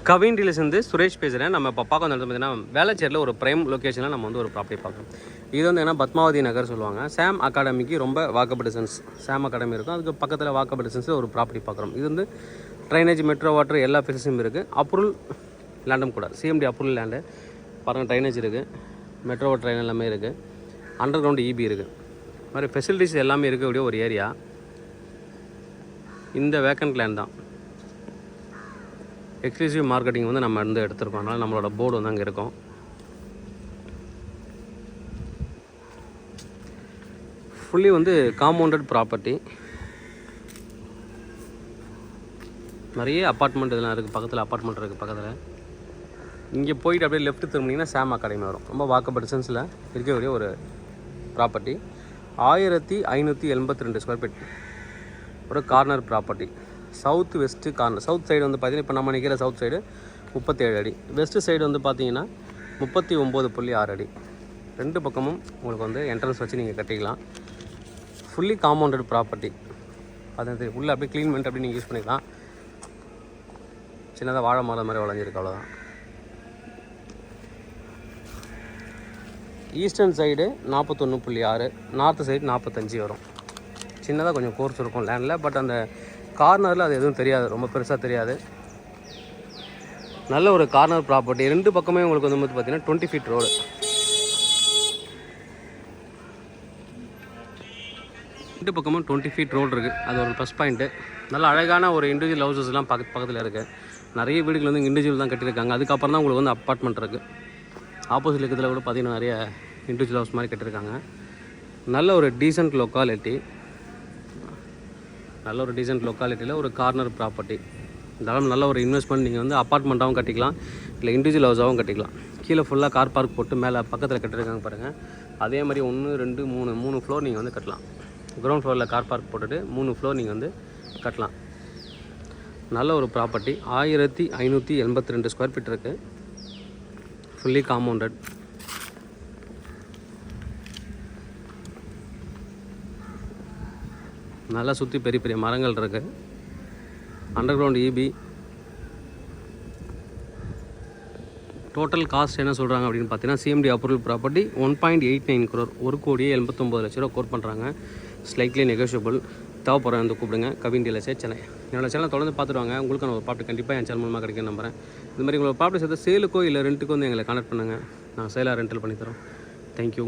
Kavin dealers வந்து சுரேஷ் பேசுகிறேன். நம்ம இப்போ பார்க்க வந்து பார்த்தீங்கன்னா வேளச்சேரியில் ஒரு ப்ரைம் லொக்கேஷனில் நம்ம வந்து ஒரு ப்ராப்பர்ட்டி பார்க்குறோம். இது வந்து என்ன பத்மாவதி நகர் சொல்லுவாங்க. சாம் அகாடமிக்கு ரொம்ப வாக்கபிள் டிஸ்டன்ஸ். சாம் அகாடமி இருக்கும், அதுக்கு பக்கத்தில் வாக்கபிள் டிஸ்டன்ஸில் ஒரு ப்ராப்பர்ட்டி பார்க்குறோம். இது வந்து ட்ரைனேஜ், மெட்ரோ வாட்டர் எல்லா ஃபெசிலிட்டியும் இருக்குது. அப்ரூவல் லேண்டும் கூட, சிஎம்டி அப்ரூவல் லேண்டு. பாருங்கள், ட்ரைனேஜ் இருக்குது, மெட்ரோ வாட்டர் ட்ரெயின் எல்லாமே இருக்குது, அண்டர் கிரவுண்ட் இபி இருக்குது. இது மாதிரி ஃபெசிலிட்டிஸ் எல்லாமே இருக்கக்கூடிய ஒரு ஏரியா. இந்த வேக்கண்ட் லேண்ட் தான். எக்ஸ்க்ளூசிவ் மார்க்கெட்டிங் வந்து நம்ம வந்து எடுத்துருக்கோம். அதனால் நம்மளோட போர்டு வந்து அங்கே இருக்கும். ஃபுல்லி வந்து காம்பவுண்டட் ப்ராப்பர்ட்டி. நிறைய அப்பார்ட்மெண்ட் இதெல்லாம் இருக்குது. பக்கத்தில் அப்பார்ட்மெண்ட் இருக்குது. பக்கத்தில் இங்கே போயிட்டு அப்படியே லெஃப்ட் திரும்பினீங்கன்னா சாம் அகாடமி வரும். ரொம்ப வாக்கபிள் டிஸ்டன்ஸில் இருக்கக்கூடிய ஒரு ப்ராப்பர்ட்டி. 1582 ஸ்கொயர் ஃபீட் ஒரு corner property. South west corner. South side வந்து பார்த்திங்கன்னா இப்போ நம்ம நிற்கிற சவுத் சைடு 37 அடி. வெஸ்ட்டு சைடு வந்து பார்த்திங்கன்னா 39.6 அடி. ரெண்டு பக்கமும் உங்களுக்கு வந்து என்ட்ரன்ஸ் வச்சு நீங்கள் கட்டிக்கலாம். Fully compounded property. அது உள்ளே அப்படியே க்ளீன் பண்ணிட்டு அப்படி நீங்கள் யூஸ் பண்ணிக்கலாம். சின்னதாக வாழை மரம் மாதிரி வளைஞ்சிருக்கு, அவ்வளோதான். ஈஸ்டர்ன் சைடு 41.6, நார்த்து சைடு 45 வரும். சின்னதாக கொஞ்சம் கோர்ஸ் இருக்கும் லேண்டில். பட் அந்த கார்னரில் அது எதுவும் தெரியாது, ரொம்ப பெருசாக தெரியாது. நல்ல ஒரு கார்னர் ப்ராப்பர்ட்டி. ரெண்டு பக்கமே உங்களுக்கு வந்து பார்த்திங்கன்னா 20 ஃபீட் ரோடு. ரெண்டு பக்கமும் 20 ஃபீட் ரோடு இருக்குது. அது ஒரு ப்ளஸ் பாயிண்ட்டு. நல்ல அழகான ஒரு இண்டிவிஜுவல் ஹவுசஸ்லாம் பக்கத்தில் இருக்குது. நிறைய வீடுகள் வந்து இண்டிவிஜுவல் தான் கட்டியிருக்காங்க. அதுக்கப்புறம் தான் உங்களுக்கு வந்து அப்பார்ட்மெண்ட் இருக்குது. ஆப்போசிட் இருக்கிறதுல கூட பார்த்திங்கன்னா நிறைய இண்டிவிஜுவல் ஹவுஸ் மாதிரி கட்டியிருக்காங்க. நல்ல ஒரு டீசென்ட் லொக்காலிட்டி. நல்ல ஒரு டீசென்ட் லொக்காலிட்டியில் ஒரு கார்னர் ப்ராப்பர்ட்டி. இதெல்லாம் நல்ல ஒரு இன்வெஸ்ட்மெண்ட். நீங்கள் வந்து அப்பார்ட்மெண்ட்டாகவும் கட்டிக்கலாம், இல்லை இண்டிவிஜுவல் ஹவுஸாகவும் கட்டிக்கலாம். கீழே ஃபுல்லாக கார் பார்க் போட்டு மேலே பக்கத்தில் கட்டிருக்காங்க பாருங்கள். அதே மாதிரி 1, 2, 3 ஃப்ளோர் நீங்கள் வந்து கட்டலாம். கிரவுண்ட் ஃப்ளோரில் கார் பார்க் போட்டுட்டு 3 ஃப்ளோர் நீங்கள் வந்து கட்டலாம். நல்ல ஒரு ப்ராப்பர்ட்டி. 1582 ஸ்கொயர் ஃபீட் இருக்குது. Fully compounded. நல்லா சுற்றி பெரிய பெரிய மரங்கள் இருக்குது. Underground EB. Total cost என்ன சொல்கிறாங்க அப்படின்னு பார்த்தீங்கன்னா, CMD approval property 1.89 crore, 1,79,00,000 quote பண்ணுறாங்க. Slightly negotiable. தேவைப்படுற வந்து கூப்பிடுங்க. கவின் டீலர்ஸ் சென்னை. என்னோடய சேனல் தொடர்ந்து பார்த்துருவாங்க. உங்களுக்கான ஒரு ப்ராப்பர்ட்டி கண்டிப்பாக என் சேனல் மூலமாக கிடைக்கும் நம்புறேன். இது மாதிரி உங்களோட ப்ராப்பர்ட்டி சேர்த்து சேலுக்கோ இல்லை ரெண்ட்டுக்கோ வந்து எங்களை கான்டக்ட் பண்ணுங்கள். நான் சேலாக ரெண்டல் பண்ணித்தரோம். தேங்க்யூ.